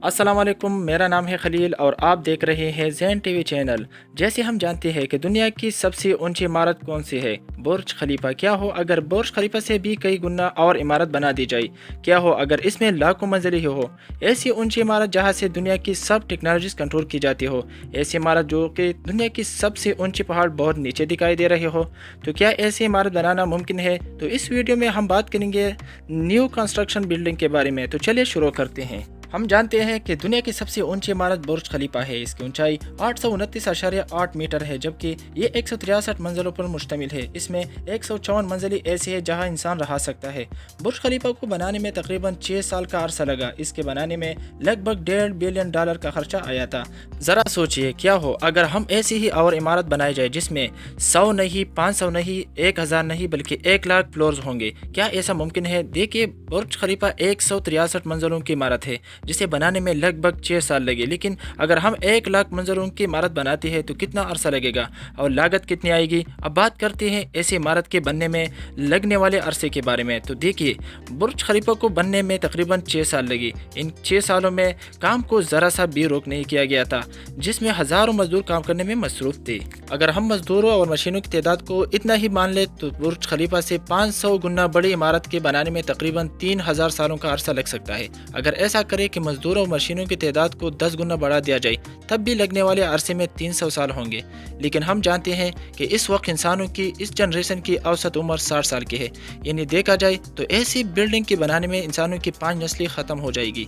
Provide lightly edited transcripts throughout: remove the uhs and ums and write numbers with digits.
السلام علیکم، میرا نام ہے خلیل اور آپ دیکھ رہے ہیں زین ٹی وی چینل۔ جیسے ہم جانتے ہیں کہ دنیا کی سب سے اونچی عمارت کون سی ہے؟ برج خلیفہ۔ کیا ہو اگر برج خلیفہ سے بھی کئی گنا اور عمارت بنا دی جائے؟ کیا ہو اگر اس میں لاکھوں منزلیں ہی ہو؟ ایسی اونچی عمارت جہاں سے دنیا کی سب ٹیکنالوجیز کنٹرول کی جاتی ہو، ایسی عمارت جو کہ دنیا کی سب سے اونچی پہاڑ بہت نیچے دکھائی دے رہے ہو، تو کیا ایسی عمارت بنانا ممکن ہے؟ تو اس ویڈیو میں ہم بات کریں گے نیو کنسٹرکشن بلڈنگ کے بارے میں۔ تو چلیے شروع کرتے ہیں۔ ہم جانتے ہیں کہ دنیا کی سب سے اونچی عمارت برج خلیفہ ہے۔ اس کی اونچائی 829.8 میٹر ہے، جبکہ یہ 163 منزلوں پر مشتمل ہے۔ اس میں 154 منزلیں ایسی ہے جہاں انسان رہ سکتا ہے۔ برج خلیفہ کو بنانے میں تقریباً 6 سال کا عرصہ لگا۔ اس کے بنانے میں لگ بھگ $1.5 بلین کا خرچہ آیا تھا۔ ذرا سوچئے، کیا ہو اگر ہم ایسی ہی اور عمارت بنائی جائے جس میں 100 نہیں، 500 نہیں، 1000 نہیں بلکہ 1 لاکھ فلورز ہوں گے؟ کیا ایسا ممکن ہے؟ دیکھیے، برج خلیفہ 163 منزلوں کی عمارت ہے جسے بنانے میں لگ بھگ 6 سال لگے، لیکن اگر ہم 1 لاکھ منزلوں کی عمارت بناتے ہیں تو کتنا عرصہ لگے گا اور لاگت کتنی آئے گی؟ اب بات کرتے ہیں ایسی عمارت کے بننے میں لگنے والے عرصے کے بارے میں۔ تو دیکھیے، برج خلیفہ کو بننے میں تقریباً 6 سال لگے۔ ان 6 سالوں میں کام کو ذرا سا بھی روک نہیں کیا گیا تھا، جس میں ہزاروں مزدور کام کرنے میں مصروف تھے۔ اگر ہم مزدوروں اور مشینوں کی تعداد کو اتنا ہی مان لیں تو برج خلیفہ سے 500 گنا بڑی عمارت کے بنانے میں تقریباً 3000 سالوں کا عرصہ لگ سکتا ہے۔ اگر ایسا کرے کہ مزدوروں اور مشینوں کی تعداد کو 10 گنا بڑھا دیا جائے، تب بھی لگنے والے عرصے میں 300 سال ہوں گے۔ لیکن ہم جانتے ہیں کہ اس وقت انسانوں کی اس جنریشن کی اوسط عمر 60 سال کی ہے، یعنی دیکھا جائے تو ایسی بلڈنگ کے بنانے میں انسانوں کی 5 نسلیں ختم ہو جائے گی۔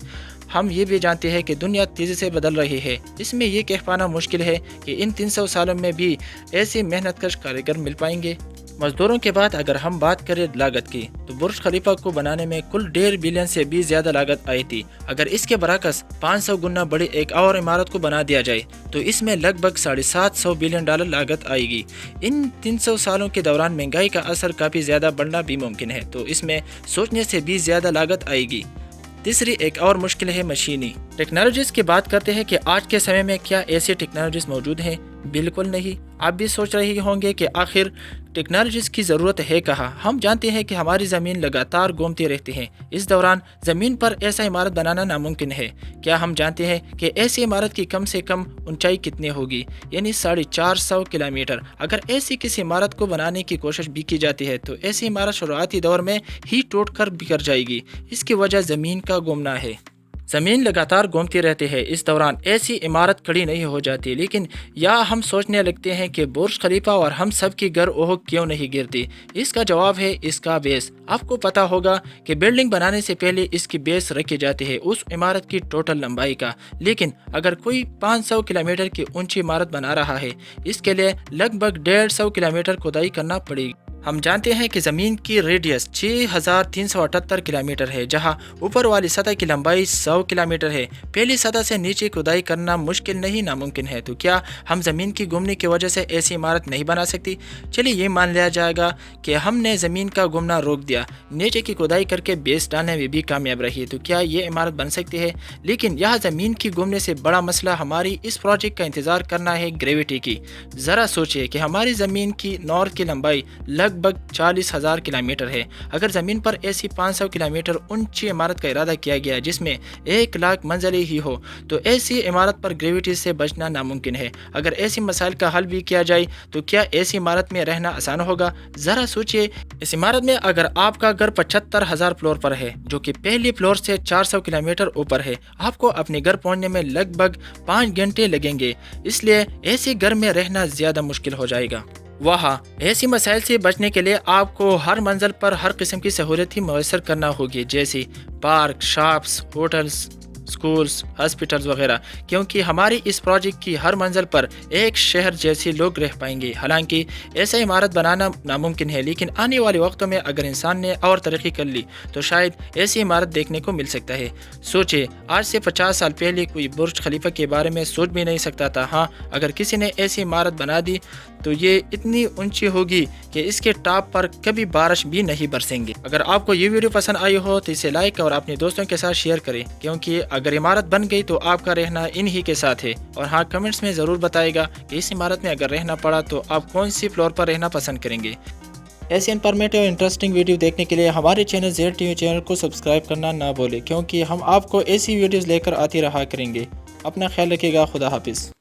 ہم یہ بھی جانتے ہیں کہ دنیا تیزی سے بدل رہی ہے۔ اس میں یہ کہہ پانا مشکل ہے کہ ان 300 سالوں میں بھی ایسے محنت کش کاریگر مل پائیں گے۔ مزدوروں کے بعد اگر ہم بات کریں لاگت کی، تو برج خلیفہ کو بنانے میں کل 1.5 بلین سے بھی زیادہ لاگت آئی تھی۔ اگر اس کے برعکس 500 گنا بڑی ایک اور عمارت کو بنا دیا جائے تو اس میں لگ بھگ $750 بلین لاگت آئے گی۔ ان 300 سالوں کے دوران مہنگائی کا اثر کافی زیادہ بڑھنا بھی ممکن ہے، تو اس میں سوچنے سے بھی زیادہ لاگت آئے گی۔ تیسری ایک اور مشکل ہے مشینی ٹیکنالوجیز کی بات کرتے ہیں کہ آج کے سمے میں کیا ایسی ٹیکنالوجیز موجود ہیں؟ بالکل نہیں۔ آپ بھی سوچ رہے ہوں گے کہ آخر ٹیکنالوجیز کی ضرورت ہے کہاں؟ ہم جانتے ہیں کہ ہماری زمین لگاتار گھومتی رہتی ہے، اس دوران زمین پر ایسا عمارت بنانا ناممکن ہے۔ کیا ہم جانتے ہیں کہ ایسی عمارت کی کم سے کم اونچائی کتنی ہوگی؟ یعنی 450 کلومیٹر۔ اگر ایسی کسی عمارت کو بنانے کی کوشش بھی کی جاتی ہے تو ایسی عمارت شروعاتی دور میں ہی ٹوٹ کر بکھر جائے گی۔ اس کی وجہ زمین کا گھومنا ہے۔ زمین لگاتار گھومتی رہتی ہے، اس دوران ایسی عمارت کھڑی نہیں ہو جاتی۔ لیکن یا ہم سوچنے لگتے ہیں کہ برج خلیفہ اور ہم سب کی گھر اوہ کیوں نہیں گرتی؟ اس کا جواب ہے اس کا بیس۔ آپ کو پتا ہوگا کہ بلڈنگ بنانے سے پہلے اس کی بیس رکھی جاتی ہے اس عمارت کی ٹوٹل لمبائی کا۔ لیکن اگر کوئی 500 کلومیٹر کی اونچی عمارت بنا رہا ہے، اس کے لیے لگ بھگ 150 کلومیٹر کھدائی کرنا پڑے گی۔ ہم جانتے ہیں کہ زمین کی ریڈیس 6378 کلومیٹر ہے، جہاں اوپر والی سطح کی لمبائی 100 کلومیٹر ہے۔ پہلی سطح سے نیچے کھدائی کرنا مشکل نہیں ناممکن ہے۔ تو کیا ہم زمین کی گھومنے کی وجہ سے ایسی عمارت نہیں بنا سکتی؟ چلیے یہ مان لیا جائے گا کہ ہم نے زمین کا گھومنا روک دیا، نیچے کی کھدائی کر کے بیس ڈالنے میں بھی کامیاب رہی، تو کیا یہ عمارت بن سکتی ہے؟ لیکن یہاں زمین کی گھومنے سے بڑا مسئلہ ہماری اس پروجیکٹ کا انتظار کرنا ہے گریویٹی کی۔ ذرا سوچئے کہ ہماری زمین کی نارتھ کی لمبائی لگ بھگ 40,000 کلومیٹر ہے۔ اگر زمین پر ایسی 500 کلومیٹر اونچی عمارت کا ارادہ کیا گیا جس میں 1 لاکھ منزلیں ہی ہو، تو ایسی عمارت پر گریویٹی سے بچنا ناممکن ہے۔ اگر ایسی مسائل کا حل بھی کیا جائے تو کیا ایسی عمارت میں رہنا آسان ہوگا؟ ذرا سوچئے، اس عمارت میں اگر آپ کا گھر 75,000 فلور پر ہے، جو کہ پہلی فلور سے 400 کلومیٹر اوپر ہے، آپ کو اپنے گھر پہنچنے میں لگ بھگ 5 گھنٹے لگیں گے۔ اس لیے ایسے گھر میں رہنا زیادہ مشکل ہو جائے گا۔ وہاں ایسی مسائل سے بچنے کے لیے آپ کو ہر منزل پر ہر قسم کی سہولت ہی میسر کرنا ہوگی، جیسے park, shops, hotels, schools, hospitals وغیرہ، کیونکہ ہماری اس پروجیکٹ کی ہر منزل پر ایک شہر جیسے لوگ رہ پائیں گے۔ حالانکہ ایسا عمارت بنانا ناممکن ہے، لیکن آنے والے وقتوں میں اگر انسان نے اور ترقی کر لی تو شاید ایسی عمارت دیکھنے کو مل سکتا ہے۔ سوچے، آج سے 50 سال پہلے کوئی برج خلیفہ کے بارے میں سوچ بھی نہیں سکتا تھا۔ ہاں، اگر کسی نے ایسی عمارت بنا دی تو یہ اتنی اونچی ہوگی کہ اس کے ٹاپ پر کبھی بارش بھی نہیں برسیں گے۔ اگر آپ کو یہ ویڈیو پسند آئی ہو تو اسے لائک اور اپنے دوستوں کے ساتھ شیئر کریں، کیونکہ اگر عمارت بن گئی تو آپ کا رہنا انہی کے ساتھ ہے۔ اور ہاں، کمنٹس میں ضرور بتائے گا کہ اس عمارت میں اگر رہنا پڑا تو آپ کون سی فلور پر رہنا پسند کریں گے۔ ایسی انفارمیٹیو اور انٹرسٹنگ ویڈیو دیکھنے کے لیے ہمارے channel Z T V channel کو سبسکرائب کرنا نہ بھولیں، کیونکہ ہم آپ کو ایسی ویڈیوز لے کر آتی رہا کریں گے۔ اپنا خیال رکھیے گا۔ خدا حافظ۔